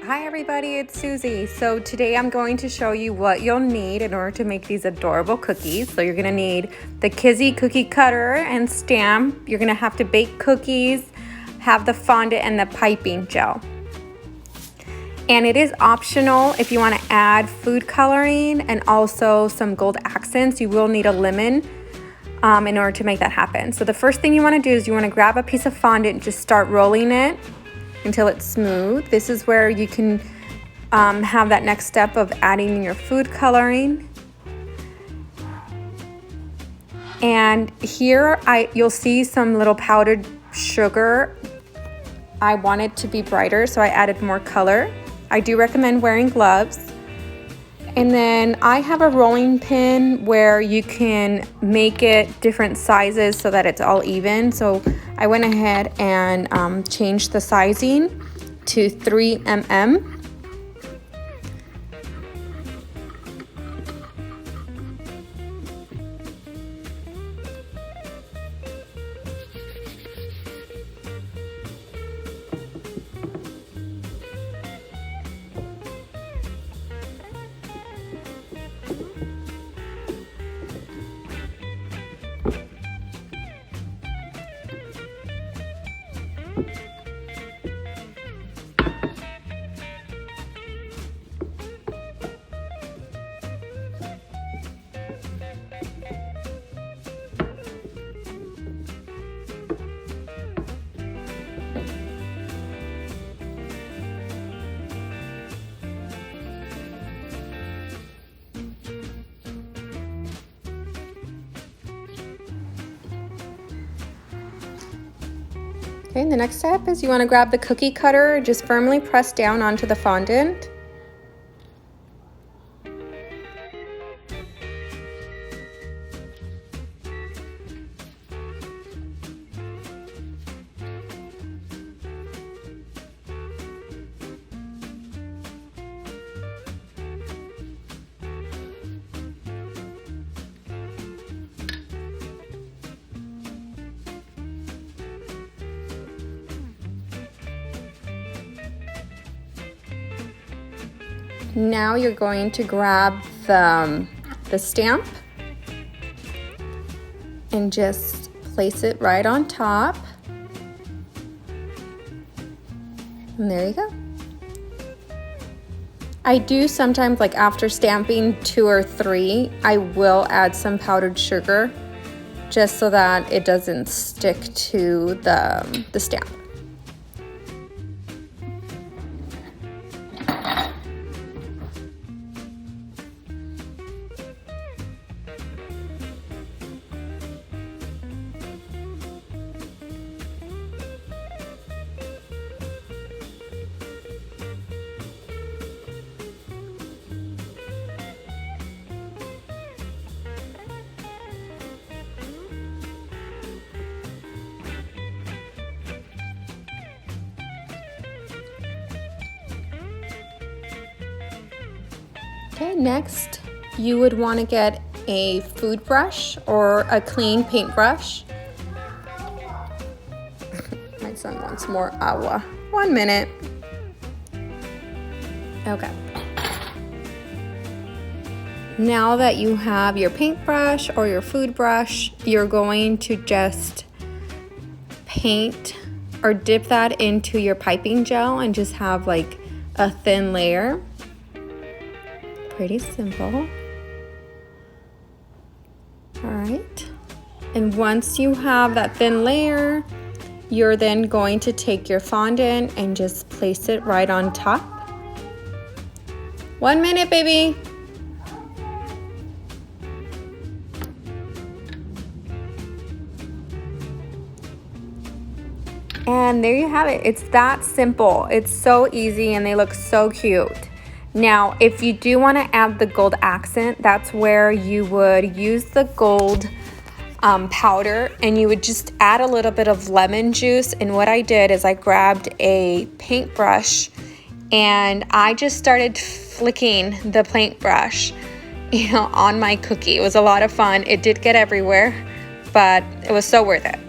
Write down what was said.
Hi everybody, it's Susie. So today I'm going to show you what you'll need in order to make these adorable cookies. So you're gonna need the Kizzy cookie cutter and stamp. You're gonna have to bake cookies, have the fondant and the piping gel. And it is optional if you wanna add food coloring and also some gold accents. You will need a lemon in order to make that happen. So the first thing you wanna do is you wanna grab a piece of fondant and just start rolling it until it's smooth. This is where you can have that next step of adding your food coloring. And here you'll see some little powdered sugar. I want it to be brighter, so I added more color. I do recommend wearing gloves. And then I have a rolling pin where you can make it different sizes so that it's all even. So I went ahead and changed the sizing to 3 mm. Okay, the next step is you want to grab the cookie cutter, just firmly press down onto the fondant. Now you're going to grab the stamp and just place it right on top. And there you go. I do sometimes, like after stamping 2 or 3, I will add some powdered sugar just so that it doesn't stick to the stamp. Okay, next you would want to get a food brush or a clean paintbrush. My son wants more agua. 1 minute. Okay. Now that you have your paintbrush or your food brush, you're going to just paint or dip that into your piping gel and just have like a thin layer. Pretty simple. All right. And once you have that thin layer, you're then going to take your fondant and just place it right on top. 1 minute, baby. And there you have it. It's that simple. It's so easy and they look so cute. Now, if you do want to add the gold accent, that's where you would use the gold powder and you would just add a little bit of lemon juice. And what I did is I grabbed a paintbrush and I just started flicking the paintbrush, on my cookie. It was a lot of fun. It did get everywhere, but it was so worth it.